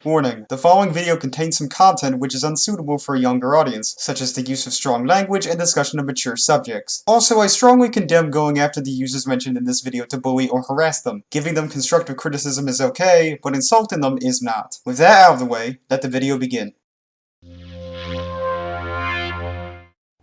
Warning, the following video contains some content which is unsuitable for a younger audience, such as the use of strong language and discussion of mature subjects. Also, I strongly condemn going after the users mentioned in this video to bully or harass them. Giving them constructive criticism is okay, but insulting them is not. With that out of the way, let the video begin.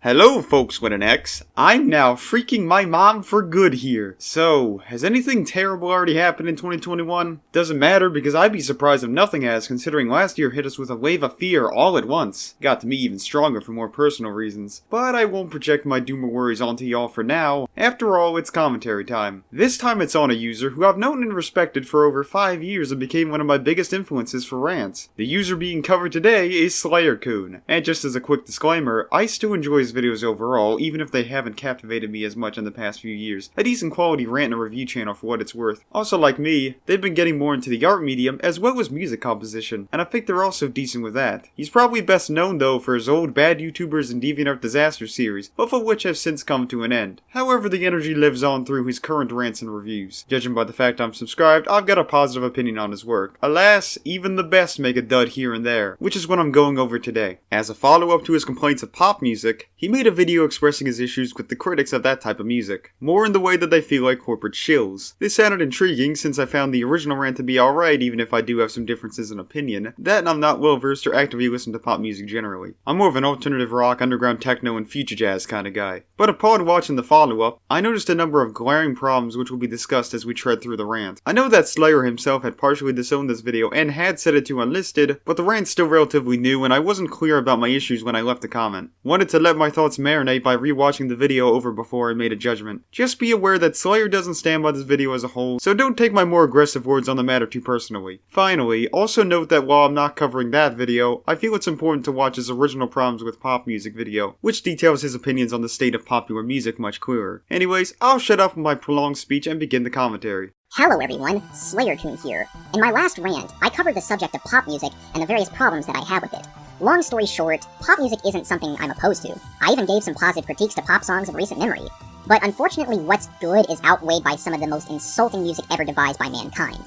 Hello folks with an X, I'm now freaking my mom for good here. So, has anything terrible already happened in 2021? Doesn't matter because I'd be surprised if nothing has, considering last year hit us with a wave of fear all at once. Got to me even stronger for more personal reasons. But I won't project my doomer worries onto y'all for now. After all, it's commentary time. This time it's on a user who I've known and respected for over 5 years and became one of my biggest influences for rants. The user being covered today is SlayerCoon. And just as a quick disclaimer, I still enjoy his videos overall, even if they haven't captivated me as much in the past few years. A decent quality rant and review channel for what it's worth. Also, like me, they've been getting more into the art medium as well as music composition, and I think they're also decent with that. He's probably best known though for his old Bad YouTubers and DeviantArt Disaster series, both of which have since come to an end. However, the energy lives on through his current rants and reviews. Judging by the fact I'm subscribed, I've got a positive opinion on his work. Alas, even the best make a dud here and there, which is what I'm going over today. As a follow-up to his complaints of pop music, he made a video expressing his issues with the critics of that type of music, more in the way that they feel like corporate shills. This sounded intriguing since I found the original rant to be alright even if I do have some differences in opinion, that and I'm not well versed or actively listen to pop music generally. I'm more of an alternative rock, underground techno, and future jazz kind of guy. But upon watching the follow-up, I noticed a number of glaring problems which will be discussed as we tread through the rant. I know that Slayer himself had partially disowned this video and had set it to unlisted, but the rant's still relatively new and I wasn't clear about my issues when I left the comment. Wanted to let my thoughts marinate by rewatching the video over before I made a judgment. Just be aware that Slayer doesn't stand by this video as a whole, so don't take my more aggressive words on the matter too personally. Finally, also note that while I'm not covering that video, I feel it's important to watch his original problems with pop music video, which details his opinions on the state of popular music much clearer. Anyways, I'll shut up with my prolonged speech and begin the commentary. Hello everyone, SlayerCoon here. In my last rant, I covered the subject of pop music and the various problems that I have with it. Long story short, pop music isn't something I'm opposed to. I even gave some positive critiques to pop songs of recent memory. But unfortunately, what's good is outweighed by some of the most insulting music ever devised by mankind.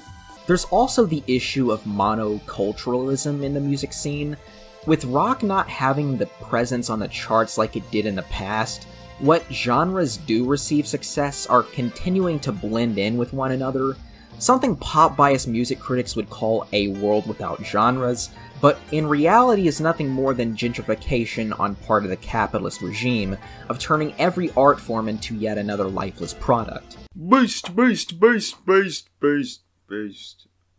There's also the issue of monoculturalism in the music scene. With rock not having the presence on the charts like it did in the past, what genres do receive success are continuing to blend in with one another, something pop-biased music critics would call a world without genres, but in reality is nothing more than gentrification on part of the capitalist regime of turning every art form into yet another lifeless product. Based.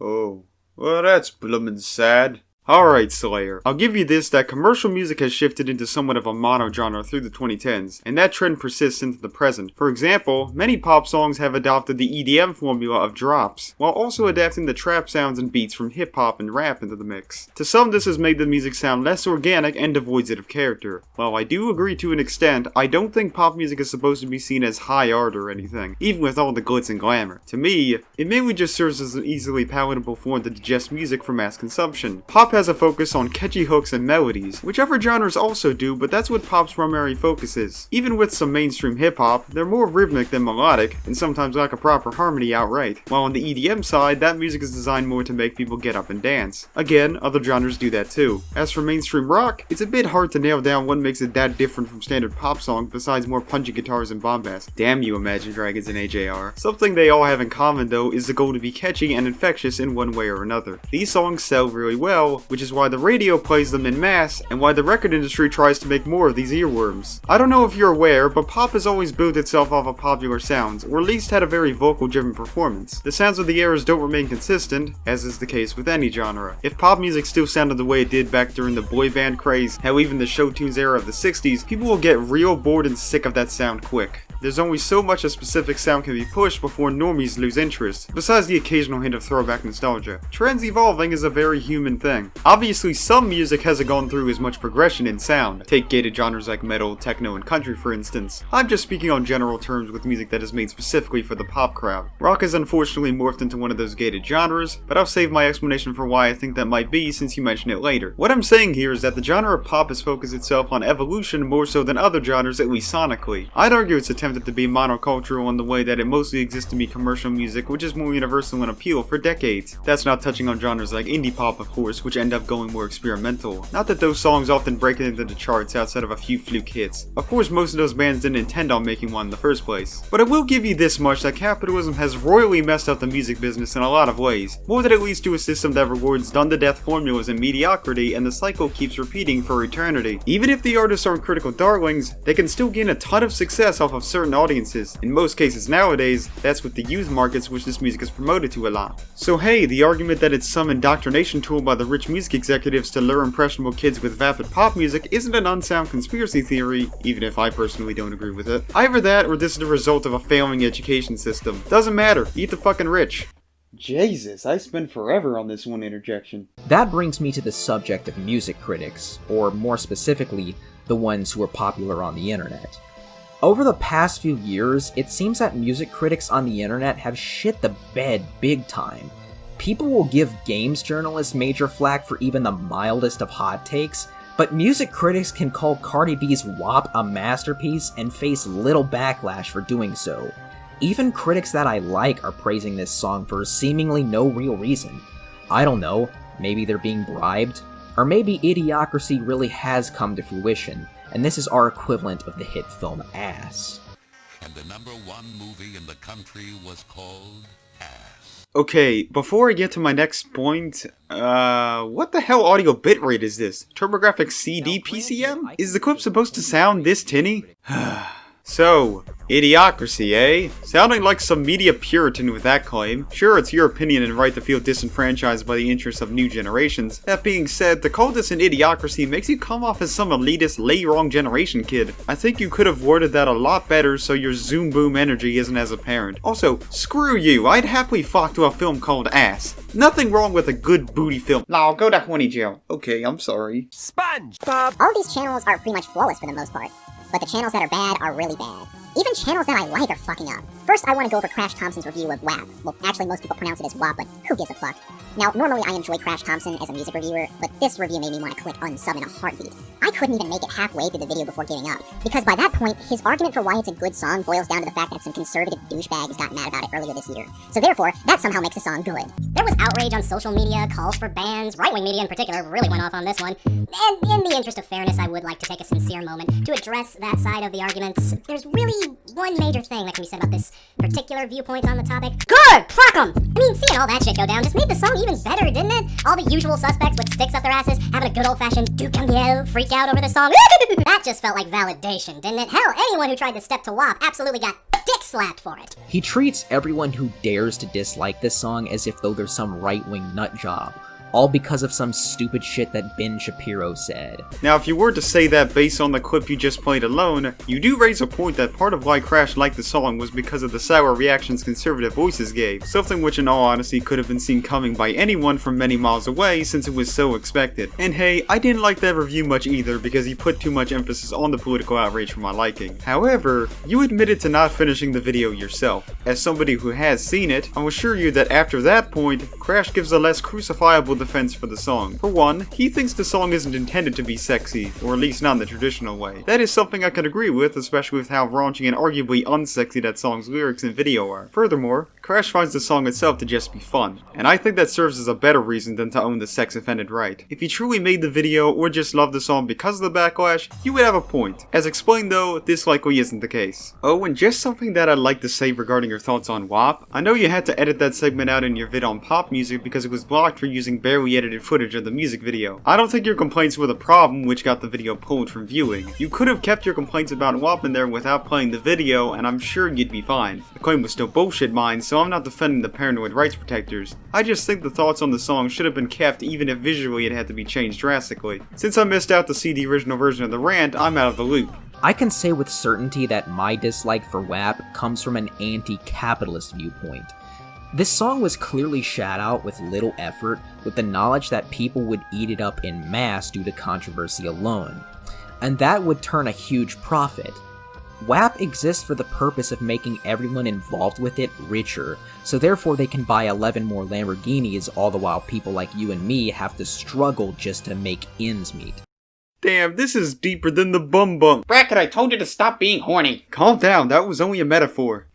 Oh, well that's bloomin' sad. Alright Slayer, I'll give you this that commercial music has shifted into somewhat of a mono-genre through the 2010s, and that trend persists into the present. For example, many pop songs have adopted the EDM formula of drops, while also adapting the trap sounds and beats from hip-hop and rap into the mix. To some this has made the music sound less organic and devoid of character. While I do agree to an extent, I don't think pop music is supposed to be seen as high art or anything, even with all the glitz and glamour. To me, it mainly just serves as an easily palatable form to digest music for mass consumption. Pop has a focus on catchy hooks and melodies, which other genres also do, but that's what pop's primary focus is. Even with some mainstream hip-hop, they're more rhythmic than melodic, and sometimes lack a proper harmony outright. While on the EDM side, that music is designed more to make people get up and dance. Again, other genres do that too. As for mainstream rock, it's a bit hard to nail down what makes it that different from standard pop songs besides more punchy guitars and bombast. Damn you Imagine Dragons and AJR. Something they all have in common though is the goal to be catchy and infectious in one way or another. These songs sell really well, which is why the radio plays them in mass, and why the record industry tries to make more of these earworms. I don't know if you're aware, but pop has always built itself off of popular sounds, or at least had a very vocal-driven performance. The sounds of the eras don't remain consistent, as is the case with any genre. If pop music still sounded the way it did back during the boy band craze, hell even the show tunes era of the 60s, people will get real bored and sick of that sound quick. There's only so much a specific sound can be pushed before normies lose interest, besides the occasional hint of throwback nostalgia. Trends evolving is a very human thing. Obviously, some music hasn't gone through as much progression in sound. Take gated genres like metal, techno, and country for instance. I'm just speaking on general terms with music that is made specifically for the pop crowd. Rock has unfortunately morphed into one of those gated genres, but I'll save my explanation for why I think that might be since you mentioned it later. What I'm saying here is that the genre of pop has focused itself on evolution more so than other genres, at least sonically. I'd argue it's attempted to be monocultural in the way that it mostly exists to be commercial music, which is more universal in appeal for decades. That's not touching on genres like indie pop, of course, which end up going more experimental. Not that those songs often break it into the charts outside of a few fluke hits. Of course, most of those bands didn't intend on making one in the first place. But I will give you this much, that capitalism has royally messed up the music business in a lot of ways. More than it leads to a system that rewards done-to-death formulas and mediocrity, and the cycle keeps repeating for eternity. Even if the artists aren't critical darlings, they can still gain a ton of success off of certain audiences. In most cases nowadays, that's with the youth markets which this music is promoted to a lot. So hey, the argument that it's some indoctrination tool by the rich music executives to lure impressionable kids with vapid pop music isn't an unsound conspiracy theory, even if I personally don't agree with it. Either that, or this is the result of a failing education system. Doesn't matter, eat the fucking rich. Jesus, I spent forever on this one interjection. That brings me to the subject of music critics, or more specifically, the ones who are popular on the internet. Over the past few years, it seems that music critics on the internet have shit the bed big time. People will give games journalists major flack for even the mildest of hot takes, but music critics can call Cardi B's WAP a masterpiece and face little backlash for doing so. Even critics that I like are praising this song for seemingly no real reason. I don't know, maybe they're being bribed? Or maybe Idiocracy really has come to fruition, and this is our equivalent of the hit film Ass. And the #1 movie in the country was called Ass. Okay, before I get to my next point, what the hell audio bitrate is this? TurboGrafx CD PCM? Is the clip supposed to sound this tinny? So, Idiocracy, eh? Sounding like some media puritan with that claim. Sure, it's your opinion and right to feel disenfranchised by the interests of new generations. That being said, to call this an idiocracy makes you come off as some elitist, lay-wrong generation kid. I think you could have worded that a lot better so your zoom boom energy isn't as apparent. Also, screw you, I'd happily flock to a film called Ass. Nothing wrong with a good booty film. Now go to horny jail. Okay, I'm sorry. All of these channels are pretty much flawless for the most part, but the channels that are bad are really bad. Even channels that I like are fucking up. First, I want to go over Crash Thompson's review of WAP. Well, actually, most people pronounce it as WAP, but who gives a fuck? Now, normally I enjoy Crash Thompson as a music reviewer, but this review made me want to click unsub in a heartbeat. I couldn't even make it halfway through the video before giving up, because by that point, his argument for why it's a good song boils down to the fact that some conservative douchebags got mad about it earlier this year. So therefore, that somehow makes the song good. There was outrage on social media, calls for bans, right-wing media in particular really went off on this one, and in the interest of fairness, I would like to take a sincere moment to address that side of the arguments. There's really one major thing that can be said about this particular viewpoint on the topic. Good! Fuck 'em! I mean, seeing all that shit go down just made the song even better, didn't it? All the usual suspects with sticks up their asses, having a good old-fashioned do cambio freak out over the song. That just felt like validation, didn't it? Hell, anyone who tried to step to WAP absolutely got dick slapped for it. He treats everyone who dares to dislike this song as if though they're some right-wing nutjob, all because of some stupid shit that Ben Shapiro said. Now, if you were to say that based on the clip you just played alone, you do raise a point that part of why Crash liked the song was because of the sour reactions conservative voices gave, something which in all honesty could have been seen coming by anyone from many miles away since it was so expected. And hey, I didn't like that review much either because he put too much emphasis on the political outrage for my liking. However, you admitted to not finishing the video yourself. As somebody who has seen it, I'll assure you that after that point, Crash gives a less crucifiable defense for the song. For one, he thinks the song isn't intended to be sexy, or at least not in the traditional way. That is something I can agree with, especially with how raunchy and arguably unsexy that song's lyrics and video are. Furthermore, Crash finds the song itself to just be fun, and I think that serves as a better reason than to own the sex-offended right. If you truly made the video or just loved the song because of the backlash, you would have a point. As explained though, this likely isn't the case. Oh, and just something that I'd like to say regarding your thoughts on WAP. I know you had to edit that segment out in your vid on pop music because it was blocked for using barely edited footage of the music video. I don't think your complaints were the problem which got the video pulled from viewing. You could have kept your complaints about WAP in there without playing the video and I'm sure you'd be fine. The claim was still bullshit mine, so I'm not defending the paranoid rights protectors. I just think the thoughts on the song should have been kept even if visually it had to be changed drastically. Since I missed out to see the original version of the rant, I'm out of the loop. I can say with certainty that my dislike for WAP comes from an anti-capitalist viewpoint. This song was clearly shot out with little effort, with the knowledge that people would eat it up en masse due to controversy alone, and that would turn a huge profit. WAP exists for the purpose of making everyone involved with it richer, so therefore they can buy 11 more Lamborghinis, all the while people like you and me have to struggle just to make ends meet. Damn, this is deeper than the bum bump. Bracket, I told you to stop being horny. Calm down, that was only a metaphor.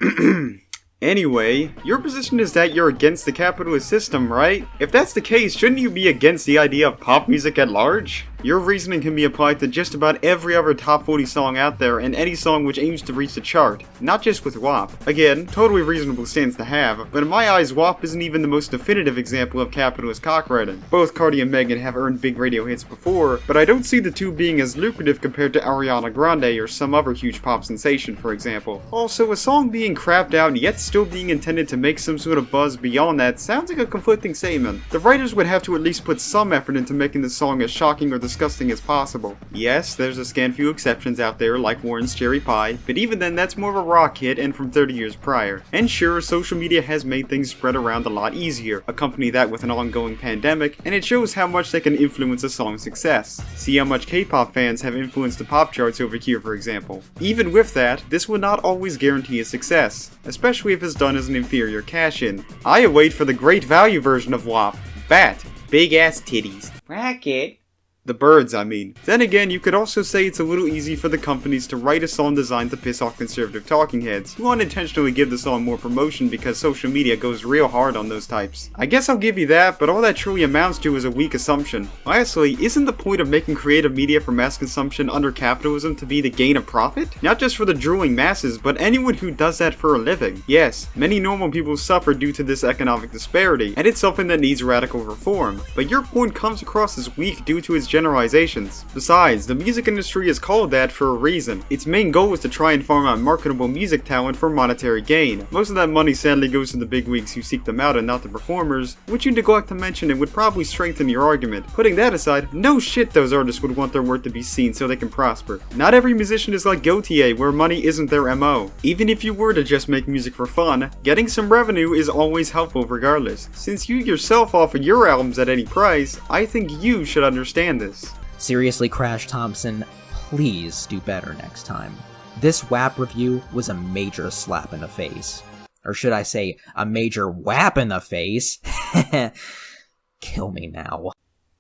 Anyway, your position is that you're against the capitalist system, right? If that's the case, shouldn't you be against the idea of pop music at large? Your reasoning can be applied to just about every other top 40 song out there and any song which aims to reach the chart, not just with WAP. Again, totally reasonable stance to have, but in my eyes WAP isn't even the most definitive example of capitalist cockfighting. Both Cardi and Megan have earned big radio hits before, but I don't see the two being as lucrative compared to Ariana Grande or some other huge pop sensation, for example. Also, a song being crapped out yet still being intended to make some sort of buzz beyond that sounds like a conflicting statement. The writers would have to at least put some effort into making the song as shocking or disgusting as possible. Yes, there's a scant few exceptions out there like Warren's Cherry Pie, but even then that's more of a rock hit and from 30 years prior. And sure, social media has made things spread around a lot easier, accompany that with an ongoing pandemic, and it shows how much they can influence a song's success. See how much K-pop fans have influenced the pop charts over here, for example. Even with that, this will not always guarantee a success, especially if it's done as an inferior cash-in. I await for the great value version of WAP. Bat. Big ass titties. Bracket. The birds, I mean. Then again, you could also say it's a little easy for the companies to write a song designed to piss off conservative talking heads, who unintentionally give the song more promotion because social media goes real hard on those types. I guess I'll give you that, but all that truly amounts to is a weak assumption. Lastly, isn't the point of making creative media for mass consumption under capitalism to be the gain of profit? Not just for the drooling masses, but anyone who does that for a living. Yes, many normal people suffer due to this economic disparity, and it's something that needs radical reform, but your point comes across as weak due to its generalizations. Besides, the music industry is called that for a reason. Its main goal is to try and farm out marketable music talent for monetary gain. Most of that money sadly goes to the bigwigs who seek them out and not the performers, which you neglect to mention and would probably strengthen your argument. Putting that aside, no shit those artists would want their work to be seen so they can prosper. Not every musician is like Gautier, where money isn't their MO. Even if you were to just make music for fun, getting some revenue is always helpful regardless. Since you yourself offer your albums at any price, I think you should understand this. Seriously, Crash Thompson, please do better next time. This WAP review was a major slap in the face. Or should I say, a major WAP in the face? Kill me now.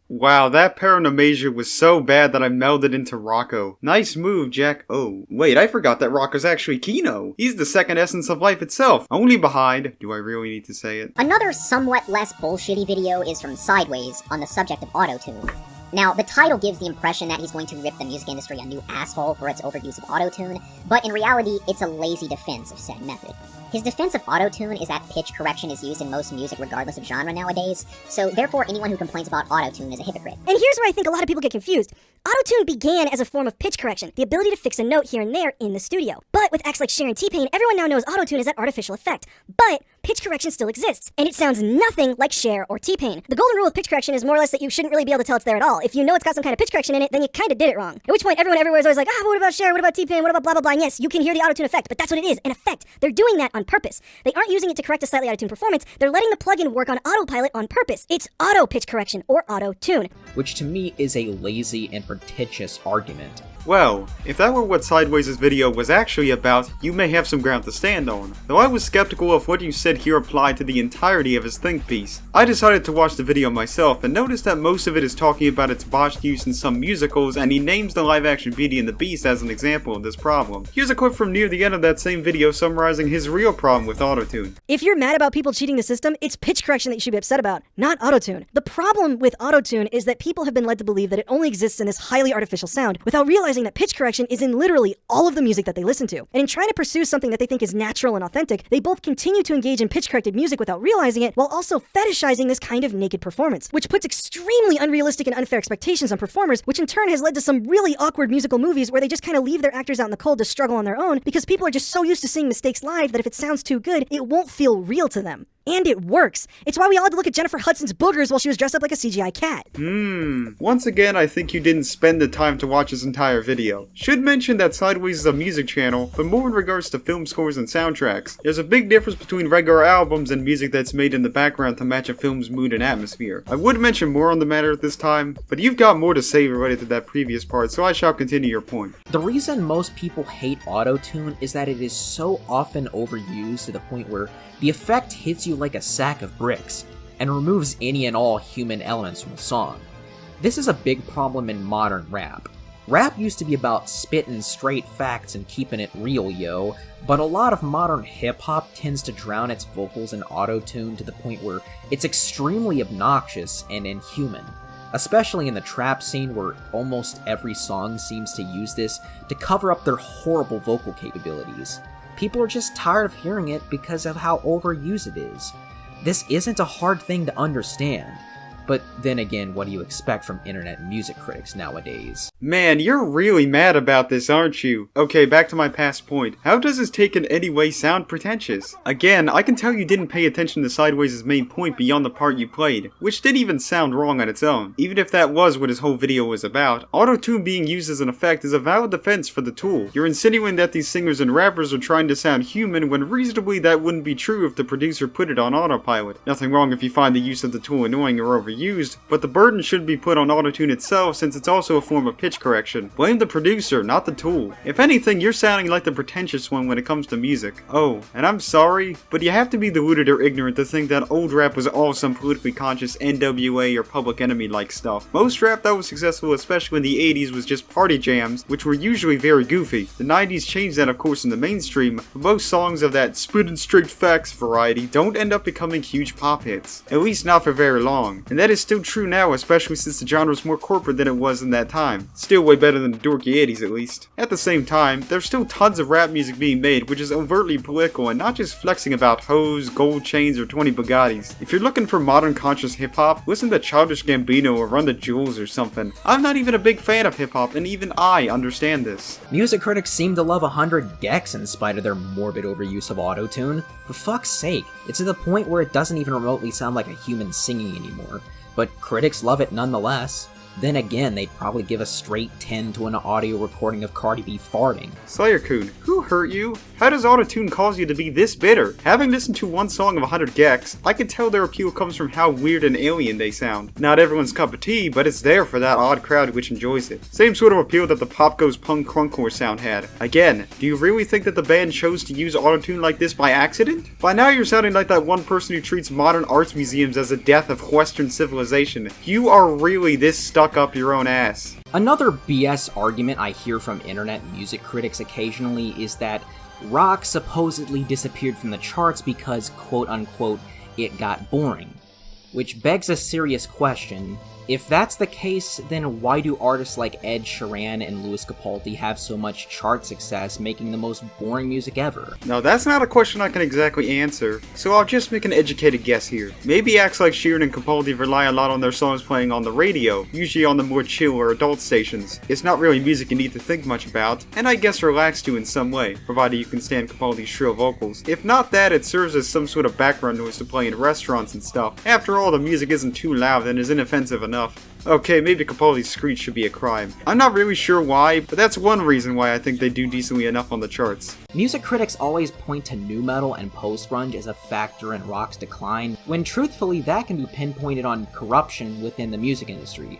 Wow, that paranomasia was so bad that I melded into Rocco. Nice move, Jack. Oh, wait, I forgot that Rocco's actually Kino. He's the second essence of life itself, only behind... Do I really need to say it? Another somewhat less bullshitty video is from Sideways on the subject of Autotune. Now, the title gives the impression that he's going to rip the music industry a new asshole for its overuse of Autotune, but in reality, it's a lazy defense of said method. His defense of Autotune is that pitch correction is used in most music regardless of genre nowadays, so therefore anyone who complains about Autotune is a hypocrite. And here's where I think a lot of people get confused. Autotune began as a form of pitch correction, the ability to fix a note here and there in the studio. But with acts like Cher and T-Pain, everyone now knows Autotune is that artificial effect. But pitch correction still exists, and it sounds nothing like Cher or T-Pain. The golden rule of pitch correction is more or less that you shouldn't really be able to tell it's there at all. If you know it's got some kind of pitch correction in it, then you kind of did it wrong. At which point everyone everywhere is always like, what about Cher, what about T-Pain, what about blah blah blah, and yes, you can hear the Autotune effect, but that's what it is, an effect. They're doing that on purpose. They aren't using it to correct a slightly out-of-tune performance, they're letting the plugin work on autopilot on purpose. It's auto pitch correction, or auto-tune. Which to me is a lazy and pretentious argument. Well, if that were what Sideways' video was actually about, you may have some ground to stand on. Though I was skeptical of what you said here applied to the entirety of his think piece. I decided to watch the video myself and noticed that most of it is talking about its botched use in some musicals, and he names the live-action Beauty and the Beast as an example of this problem. Here's a clip from near the end of that same video summarizing his real problem with Autotune. If you're mad about people cheating the system, it's pitch correction that you should be upset about, not Autotune. The problem with Autotune is that people have been led to believe that it only exists in this highly artificial sound, without realizing that pitch correction is in literally all of the music that they listen to. And in trying to pursue something that they think is natural and authentic, they both continue to engage in pitch-corrected music without realizing it, while also fetishizing this kind of naked performance, which puts extremely unrealistic and unfair expectations on performers, which in turn has led to some really awkward musical movies where they just kind of leave their actors out in the cold to struggle on their own, because people are just so used to seeing mistakes live that if it sounds too good, it won't feel real to them. And it works. It's why we all had to look at Jennifer Hudson's boogers while she was dressed up like a CGI cat. Once again, I think you didn't spend the time to watch this entire video. Should mention that Sideways is a music channel, but more in regards to film scores and soundtracks. There's a big difference between regular albums and music that's made in the background to match a film's mood and atmosphere. I would mention more on the matter at this time, but you've got more to say related to that previous part, so I shall continue your point. The reason most people hate Autotune is that it is so often overused to the point where the effect hits you like a sack of bricks, and removes any and all human elements from a song. This is a big problem in modern rap. Rap used to be about spitting straight facts and keeping it real, yo, but a lot of modern hip-hop tends to drown its vocals in Autotune to the point where it's extremely obnoxious and inhuman. Especially in the trap scene where almost every song seems to use this to cover up their horrible vocal capabilities. People are just tired of hearing it because of how overused it is. This isn't a hard thing to understand, but then again, what do you expect from internet music critics nowadays? Man, you're really mad about this, aren't you? Okay, back to my past point. How does this take in any way sound pretentious? Again, I can tell you didn't pay attention to Sideways' main point beyond the part you played, which didn't even sound wrong on its own. Even if that was what his whole video was about, Autotune being used as an effect is a valid defense for the tool. You're insinuating that these singers and rappers are trying to sound human when reasonably that wouldn't be true if the producer put it on autopilot. Nothing wrong if you find the use of the tool annoying or overused, but the burden should be put on Autotune itself since it's also a form of pitch correction. Blame the producer, not the tool. If anything, you're sounding like the pretentious one when it comes to music. Oh, and I'm sorry, but you have to be deluded or ignorant to think that old rap was all some politically conscious NWA or Public Enemy-like stuff. Most rap that was successful, especially in the 80s, was just party jams, which were usually very goofy. The 90s changed that, of course, in the mainstream, but most songs of that spittin' straight facts variety don't end up becoming huge pop hits. At least not for very long. And that is still true now, especially since the genre is more corporate than it was in that time. Still way better than the dorky 80s at least. At the same time, there's still tons of rap music being made which is overtly political and not just flexing about hoes, gold chains, or 20 Bugattis. If you're looking for modern conscious hip-hop, listen to Childish Gambino or Run the Jewels or something. I'm not even a big fan of hip-hop, and even I understand this. Music critics seem to love 100 gecs in spite of their morbid overuse of Autotune. For fuck's sake, it's to the point where it doesn't even remotely sound like a human singing anymore. But critics love it nonetheless. Then again, they'd probably give a straight 10 to an audio recording of Cardi B farting. Slayer-kun, who hurt you? How does Autotune cause you to be this bitter? Having listened to one song of 100 gecs, I can tell their appeal comes from how weird and alien they sound. Not everyone's cup of tea, but it's there for that odd crowd which enjoys it. Same sort of appeal that the Pop Goes Punk Crunkcore sound had. Again, do you really think that the band chose to use Autotune like this by accident? By now you're sounding like that one person who treats modern arts museums as a death of Western civilization. You are really this stuck up your own ass. Another BS argument I hear from internet music critics occasionally is that rock supposedly disappeared from the charts because, quote-unquote, it got boring. Which begs a serious question. If that's the case, then why do artists like Ed Sheeran and Louis Capaldi have so much chart success making the most boring music ever? Now that's not a question I can exactly answer, so I'll just make an educated guess here. Maybe acts like Sheeran and Capaldi rely a lot on their songs playing on the radio, usually on the more chill or adult stations. It's not really music you need to think much about, and I guess relax to in some way, provided you can stand Capaldi's shrill vocals. If not that, it serves as some sort of background noise to play in restaurants and stuff. After all, the music isn't too loud and is inoffensive enough. Okay, maybe Capaldi's screech should be a crime. I'm not really sure why, but that's one reason why I think they do decently enough on the charts. Music critics always point to nu metal and post-grunge as a factor in rock's decline, when truthfully that can be pinpointed on corruption within the music industry.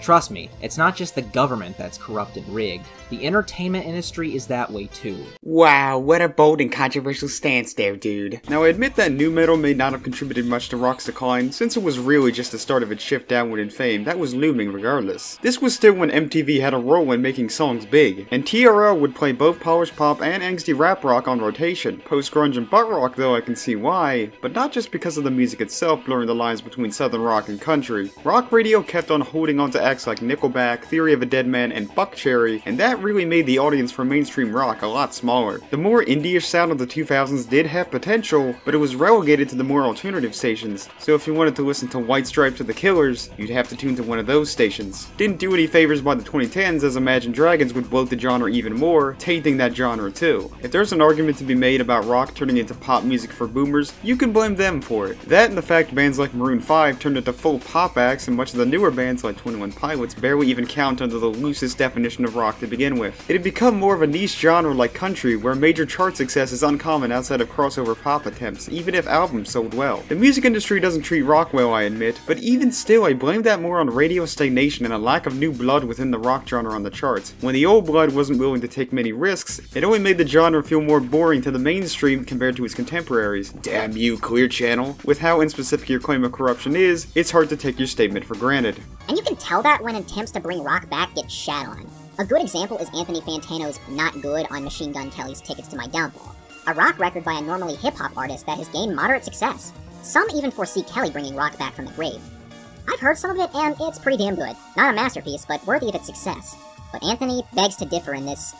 Trust me, it's not just the government that's corrupt and rigged. The entertainment industry is that way too. Wow, what a bold and controversial stance there, dude. Now I admit that nu metal may not have contributed much to rock's decline, since it was really just the start of its shift downward in fame that was looming regardless. This was still when MTV had a role in making songs big, and TRL would play both polished pop and angsty rap rock on rotation. Post-grunge and butt rock though I can see why, but not just because of the music itself blurring the lines between southern rock and country. Rock radio kept on holding on to acts like Nickelback, Theory of a Deadman, and Buckcherry, and that really made the audience for mainstream rock a lot smaller. The more indie-ish sound of the 2000s did have potential, but it was relegated to the more alternative stations, so if you wanted to listen to White Stripes or The Killers, you'd have to tune to one of those stations. Didn't do any favors by the 2010s, as Imagine Dragons would bloat the genre even more, tainting that genre too. If there's an argument to be made about rock turning into pop music for boomers, you can blame them for it. That and the fact bands like Maroon 5 turned into full pop acts, and much of the newer bands like 21 Pilots barely even count under the loosest definition of rock to begin with. It had become more of a niche genre like country, where major chart success is uncommon outside of crossover pop attempts, even if albums sold well. The music industry doesn't treat rock well, I admit, but even still I blame that more on radio stagnation and a lack of new blood within the rock genre on the charts. When the old blood wasn't willing to take many risks, it only made the genre feel more boring to the mainstream compared to its contemporaries. Damn you, Clear Channel. With how inspecific your claim of corruption is, it's hard to take your statement for granted. And you can tell that when attempts to bring rock back get shat on. A good example is Anthony Fantano's Not Good on Machine Gun Kelly's Tickets to My Downfall, a rock record by a normally hip-hop artist that has gained moderate success. Some even foresee Kelly bringing rock back from the grave. I've heard some of it, and it's pretty damn good. Not a masterpiece, but worthy of its success. But Anthony begs to differ in this,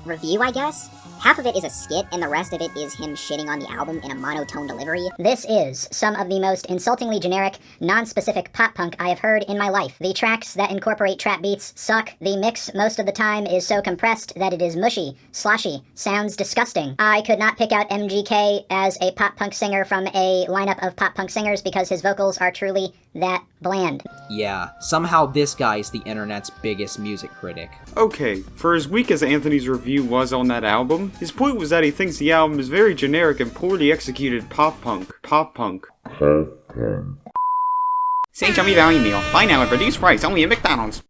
review, I guess? Half of it is a skit, and the rest of it is him shitting on the album in a monotone delivery. This is some of the most insultingly generic, non-specific pop-punk I have heard in my life. The tracks that incorporate trap beats suck. The mix most of the time is so compressed that it is mushy, sloshy, sounds disgusting. I could not pick out MGK as a pop-punk singer from a lineup of pop-punk singers because his vocals are truly that bland. Yeah, somehow this guy's the internet's biggest music critic. Okay, for as weak as Anthony's review was on that album, his point was that he thinks the album is very generic and poorly executed pop-punk. Pop-punk. St. Johnny Valley meal. Buy now at reduced price only at McDonald's.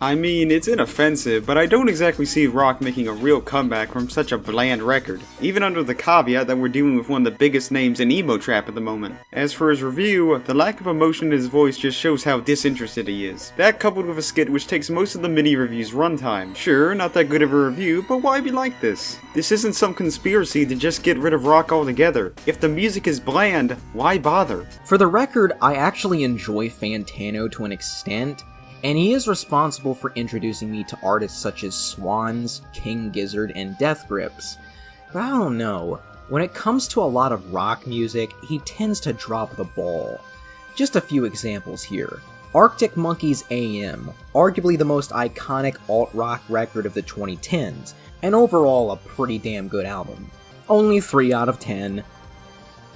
I mean, it's inoffensive, but I don't exactly see rock making a real comeback from such a bland record, even under the caveat that we're dealing with one of the biggest names in emo trap at the moment. As for his review, the lack of emotion in his voice just shows how disinterested he is. That coupled with a skit which takes most of the mini-review's runtime. Sure, not that good of a review, but why be like this? This isn't some conspiracy to just get rid of rock altogether. If the music is bland, why bother? For the record, I actually enjoy Fantano to an extent, and he is responsible for introducing me to artists such as Swans, King Gizzard, and Death Grips. But I don't know, when it comes to a lot of rock music, he tends to drop the ball. Just a few examples here. Arctic Monkeys AM, arguably the most iconic alt-rock record of the 2010s, and overall a pretty damn good album. Only 3 out of 10.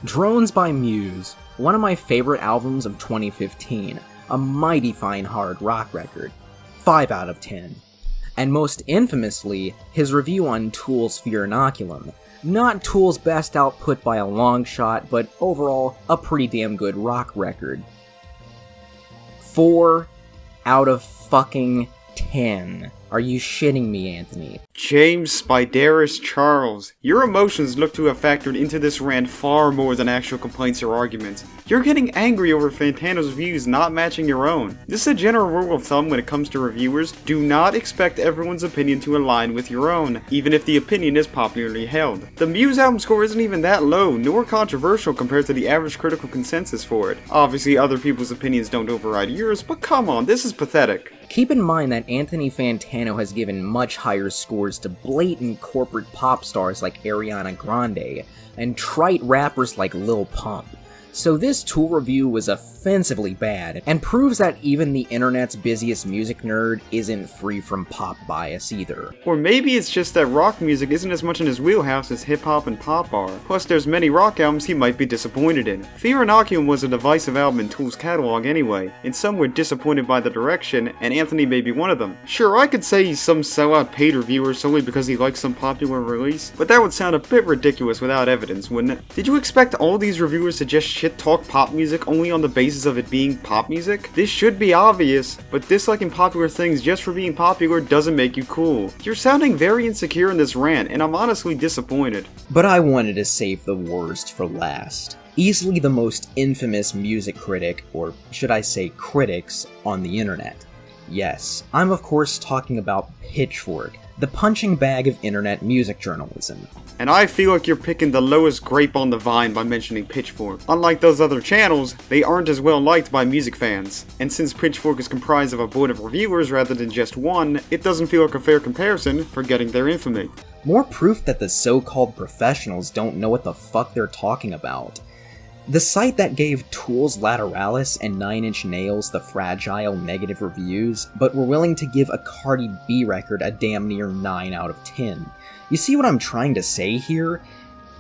Drones by Muse, one of my favorite albums of 2015, a mighty fine hard rock record, 5 out of 10. And most infamously, his review on Tool's Fear Inoculum. Not Tool's best output by a long shot, but overall, a pretty damn good rock record. 4 out of fucking 10. Are you shitting me, Anthony? James Spideris Charles, your emotions look to have factored into this rant far more than actual complaints or arguments. You're getting angry over Fantano's views not matching your own. This is a general rule of thumb when it comes to reviewers. Do not expect everyone's opinion to align with your own, even if the opinion is popularly held. The Muse album score isn't even that low, nor controversial compared to the average critical consensus for it. Obviously, other people's opinions don't override yours, but come on, this is pathetic. Keep in mind that Anthony Fantano has given much higher scores to blatant corporate pop stars like Ariana Grande, and trite rappers like Lil Pump. So this Tool review was offensively bad, and proves that even the internet's busiest music nerd isn't free from pop bias either. Or maybe it's just that rock music isn't as much in his wheelhouse as hip-hop and pop are. Plus there's many rock albums he might be disappointed in. Fear Inoculum was a divisive album in Tool's catalog anyway, and some were disappointed by the direction, and Anthony may be one of them. Sure, I could say he's some sellout paid reviewer solely because he likes some popular release, but that would sound a bit ridiculous without evidence, wouldn't it? Did you expect all these reviewers to just shit-talk pop music only on the basis of it being pop music? This should be obvious, but disliking popular things just for being popular doesn't make you cool. You're sounding very insecure in this rant, and I'm honestly disappointed. But I wanted to save the worst for last. Easily the most infamous music critic, or should I say critics, on the internet. Yes, I'm of course talking about Pitchfork, the punching bag of internet music journalism. And I feel like you're picking the lowest grape on the vine by mentioning Pitchfork. Unlike those other channels, they aren't as well liked by music fans. And since Pitchfork is comprised of a board of reviewers rather than just one, it doesn't feel like a fair comparison for getting their infamy. More proof that the so-called professionals don't know what the fuck they're talking about. The site that gave Tools Lateralis and 9 Inch Nails the fragile negative reviews, but were willing to give a Cardi B record a damn near 9 out of 10. You see what I'm trying to say here?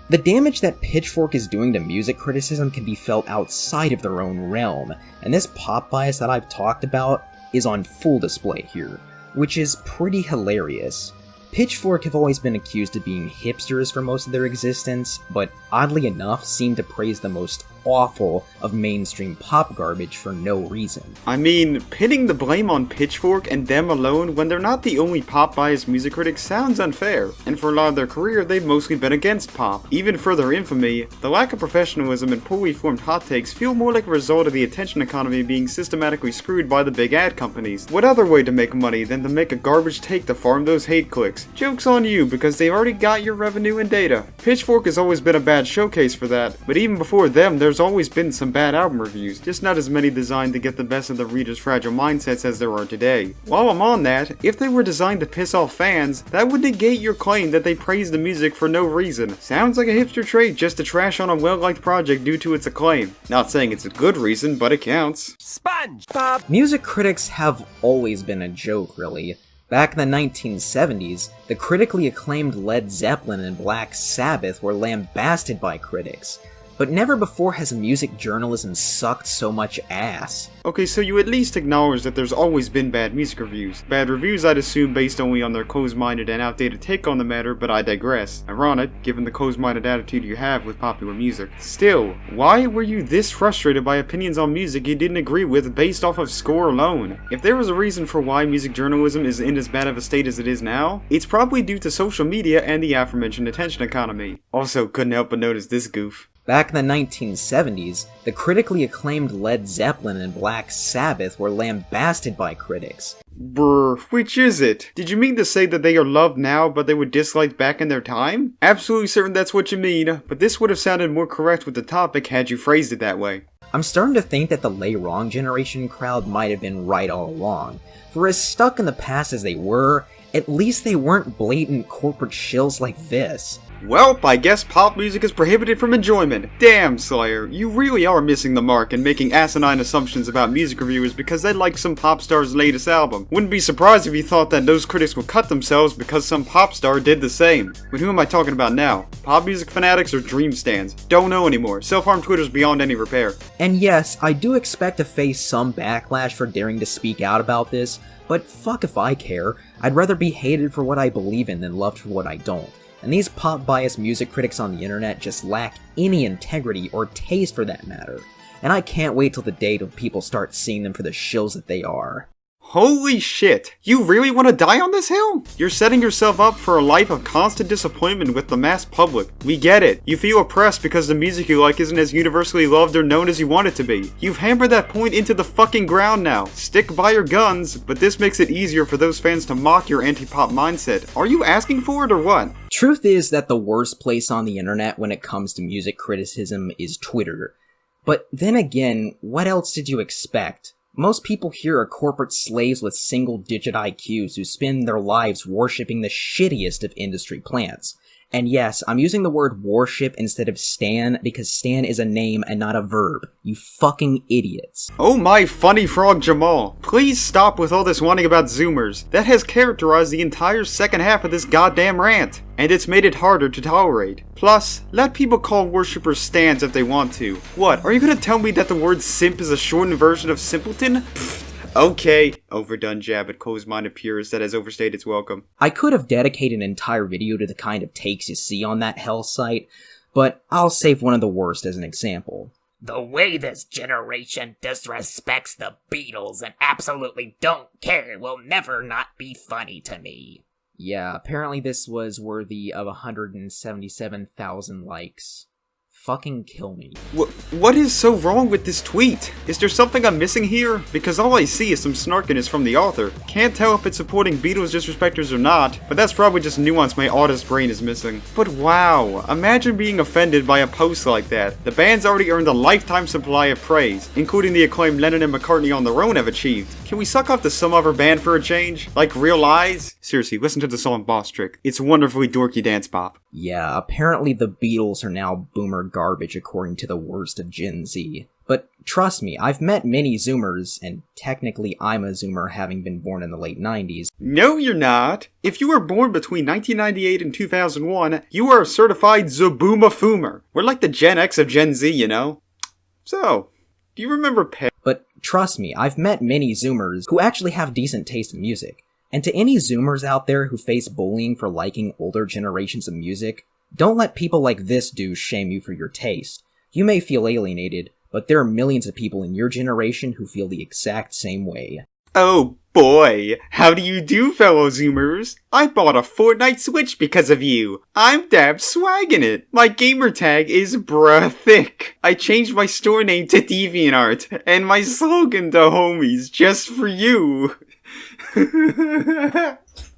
The damage that Pitchfork is doing to music criticism can be felt outside of their own realm, and this pop bias that I've talked about is on full display here, which is pretty hilarious. Pitchfork have always been accused of being hipsters for most of their existence, but oddly enough seem to praise the most awful of mainstream pop garbage for no reason. I mean, pinning the blame on Pitchfork and them alone when they're not the only pop-biased music critics sounds unfair, and for a lot of their career they've mostly been against pop. Even for their infamy, the lack of professionalism and poorly formed hot takes feel more like a result of the attention economy being systematically screwed by the big ad companies. What other way to make money than to make a garbage take to farm those hate clicks? Joke's on you, because they've already got your revenue and data. Pitchfork has always been a bad showcase for that, but even before them, there's always been some bad album reviews, just not as many designed to get the best of the readers' fragile mindsets as there are today. While I'm on that, if they were designed to piss off fans, that would negate your claim that they praise the music for no reason. Sounds like a hipster trait just to trash on a well-liked project due to its acclaim. Not saying it's a good reason, but it counts. SpongeBob! Music critics have always been a joke, really. Back in the 1970s, the critically acclaimed Led Zeppelin and Black Sabbath were lambasted by critics. But never before has music journalism sucked so much ass. Okay, so you at least acknowledge that there's always been bad music reviews. Bad reviews I'd assume based only on their closed-minded and outdated take on the matter, but I digress. Ironic, given the closed-minded attitude you have with popular music. Still, why were you this frustrated by opinions on music you didn't agree with based off of score alone? If there was a reason for why music journalism is in as bad of a state as it is now, it's probably due to social media and the aforementioned attention economy. Also, couldn't help but notice this goof. Back in the 1970s, the critically acclaimed Led Zeppelin and Black Sabbath were lambasted by critics. Brr, which is it? Did you mean to say that they are loved now, but they were disliked back in their time? Absolutely certain that's what you mean, but this would have sounded more correct with the topic had you phrased it that way. I'm starting to think that the Lay Wrong generation crowd might have been right all along. For as stuck in the past as they were, at least they weren't blatant corporate shills like this. Welp, I guess pop music is prohibited from enjoyment. Damn, Slayer, you really are missing the mark and making asinine assumptions about music reviewers because they like some pop star's latest album. Wouldn't be surprised if you thought that those critics would cut themselves because some pop star did the same. But who am I talking about now? Pop music fanatics or dream stands? Don't know anymore. Self-harm Twitter's beyond any repair. And yes, I do expect to face some backlash for daring to speak out about this, but fuck if I care. I'd rather be hated for what I believe in than loved for what I don't. And these pop-biased music critics on the internet just lack any integrity or taste for that matter. And I can't wait till the day till people start seeing them for the shills that they are. Holy shit, you really want to die on this hill? You're setting yourself up for a life of constant disappointment with the mass public. We get it. You feel oppressed because the music you like isn't as universally loved or known as you want it to be. You've hammered that point into the fucking ground now. Stick by your guns, but this makes it easier for those fans to mock your anti-pop mindset. Are you asking for it or what? Truth is that the worst place on the internet when it comes to music criticism is Twitter. But then again, what else did you expect? Most people here are corporate slaves with single-digit IQs who spend their lives worshipping the shittiest of industry plants. And yes, I'm using the word worship instead of stan because stan is a name and not a verb. You fucking idiots. Oh my funny frog Jamal, please stop with all this whining about Zoomers. That has characterized the entire second half of this goddamn rant. And it's made it harder to tolerate. Plus, let people call worshippers stans if they want to. What, are you gonna tell me that the word simp is a shortened version of simpleton? Pfft. Okay, overdone jab at closed-minded purists that has overstayed its welcome. I could have dedicated an entire video to the kind of takes you see on that hell site, but I'll save one of the worst as an example. The way this generation disrespects the Beatles and absolutely don't care will never not be funny to me. Yeah, apparently this was worthy of 177,000 likes. fucking kill me. What is so wrong with this tweet? Is there something I'm missing here? Because all I see is some snarkiness from the author. Can't tell if it's supporting Beatles disrespecters or not, but that's probably just nuance my artist brain is missing. But wow, imagine being offended by a post like that. The band's already earned a lifetime supply of praise, including the acclaim Lennon and McCartney on their own have achieved. Can we suck off to some other band for a change? Like Real Lies? Seriously, listen to the song Boss Trick. It's a wonderfully dorky dance pop. Yeah, apparently the Beatles are now boomer garbage according to the worst of Gen Z. But trust me, I've met many Zoomers, and technically I'm a Zoomer having been born in the late 90s. No, you're not. If you were born between 1998 and 2001, you are a certified Zaboomer-foomer. We're like the Gen X of Gen Z, you know? So, do you remember But trust me, I've met many Zoomers who actually have decent taste in music. And to any Zoomers out there who face bullying for liking older generations of music, don't let people like this douche shame you for your taste. You may feel alienated, but there are millions of people in your generation who feel the exact same way. Oh boy, how do you do, fellow Zoomers? I bought a Fortnite Switch because of you. I'm dab swagging it. My gamer tag is bruh thick. I changed my store name to DeviantArt, and my slogan to homies just for you.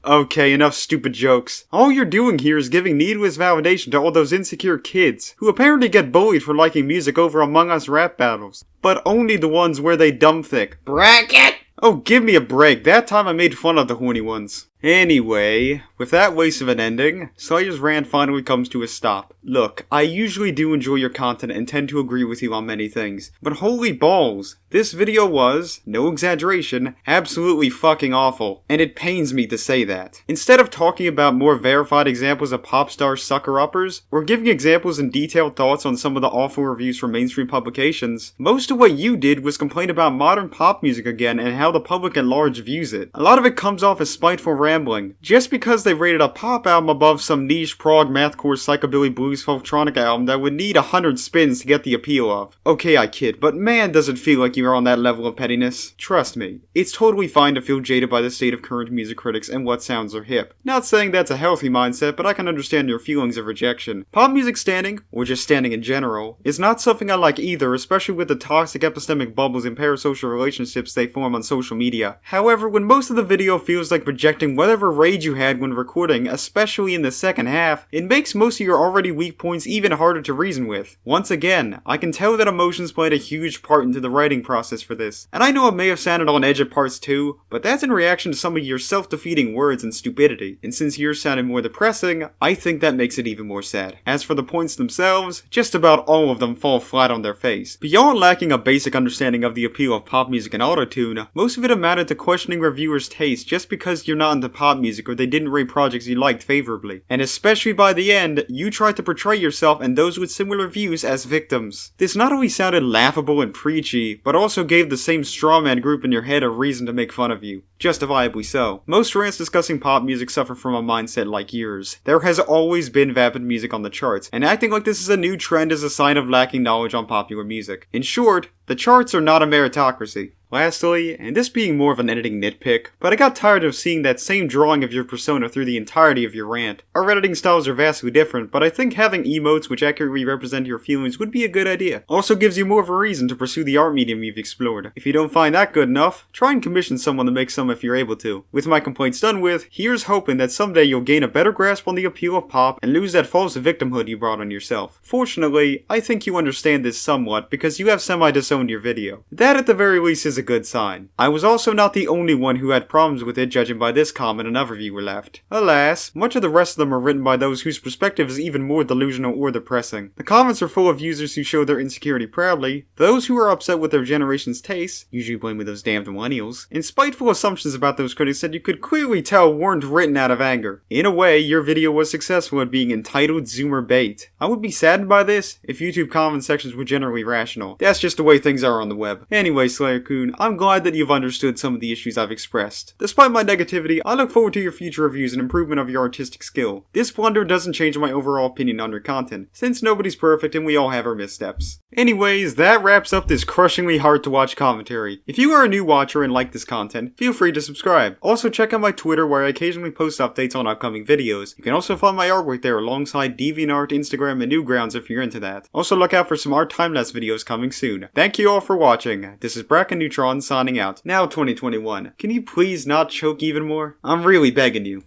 Okay, enough stupid jokes. All you're doing here is giving needless validation to all those insecure kids, who apparently get bullied for liking music over Among Us rap battles. But only the ones where they dumb thick. Bracket! Oh, give me a break. That time I made fun of the horny ones. Anyway, with that waste of an ending, Slayer's rant finally comes to a stop. Look, I usually do enjoy your content and tend to agree with you on many things, but holy balls, this video was, no exaggeration, absolutely fucking awful, and it pains me to say that. Instead of talking about more verified examples of pop star sucker-uppers, or giving examples and detailed thoughts on some of the awful reviews from mainstream publications, most of what you did was complain about modern pop music again and how the public at large views it. A lot of it comes off as spiteful rambling, just because they rated a pop album above some niche prog mathcore psychobilly blues folktronic album that would need 100 spins to get the appeal of. Okay, I kid, but man does it feel like you're on that level of pettiness. Trust me, it's totally fine to feel jaded by the state of current music critics and what sounds are hip. Not saying that's a healthy mindset, but I can understand your feelings of rejection. Pop music standing, or just standing in general, is not something I like either, especially with the toxic epistemic bubbles and parasocial relationships they form on social media. However, when most of the video feels like projecting whatever rage you had when recording, especially in the second half, it makes most of your already weak points even harder to reason with. Once again, I can tell that emotions played a huge part into the writing process for this, and I know it may have sounded on edge at parts too, but that's in reaction to some of your self-defeating words and stupidity, and since yours sounded more depressing, I think that makes it even more sad. As for the points themselves, just about all of them fall flat on their face. Beyond lacking a basic understanding of the appeal of pop music and autotune, most of it amounted to questioning reviewers' taste just because you're not into pop music or they didn't rate projects you liked favorably. And especially by the end, you tried to portray yourself and those with similar views as victims. This not only sounded laughable and preachy, but also gave the same strawman group in your head a reason to make fun of you. Justifiably so. Most rants discussing pop music suffer from a mindset like yours. There has always been vapid music on the charts, and acting like this is a new trend is a sign of lacking knowledge on popular music. In short, the charts are not a meritocracy. Lastly, and this being more of an editing nitpick, but I got tired of seeing that same drawing of your persona through the entirety of your rant. Our editing styles are vastly different, but I think having emotes which accurately represent your feelings would be a good idea. Also gives you more of a reason to pursue the art medium you've explored. If you don't find that good enough, try and commission someone to make some if you're able to. With my complaints done with, here's hoping that someday you'll gain a better grasp on the appeal of pop and lose that false victimhood you brought on yourself. Fortunately, I think you understand this somewhat because you have semi-disowned your video. That at the very least is a good sign. I was also not the only one who had problems with it, judging by this comment another viewer left. Alas, much of the rest of them are written by those whose perspective is even more delusional or depressing. The comments are full of users who show their insecurity proudly, those who are upset with their generation's tastes, usually blaming those damned millennials, and spiteful assumptions about those critics that you could clearly tell weren't written out of anger. In a way, your video was successful at being entitled Zoomer bait. I would be saddened by this if YouTube comment sections were generally rational. That's just the way things are on the web. Anyway, Slayer-kun, I'm glad that you've understood some of the issues I've expressed. Despite my negativity, I look forward to your future reviews and improvement of your artistic skill. This blunder doesn't change my overall opinion on your content, since nobody's perfect and we all have our missteps. Anyways, that wraps up this crushingly hard to watch commentary. If you are a new watcher and like this content, feel free to subscribe. Also check out my Twitter where I occasionally post updates on upcoming videos. You can also find my artwork there alongside DeviantArt, Instagram, and Newgrounds if you're into that. Also look out for some art time-lapse videos coming soon. Thank you all for watching. This is Bracken Neutron signing out. Now 2021, can you please not choke even more? I'm really begging you.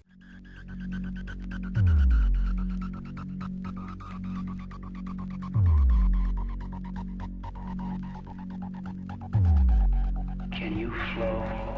Can you flow?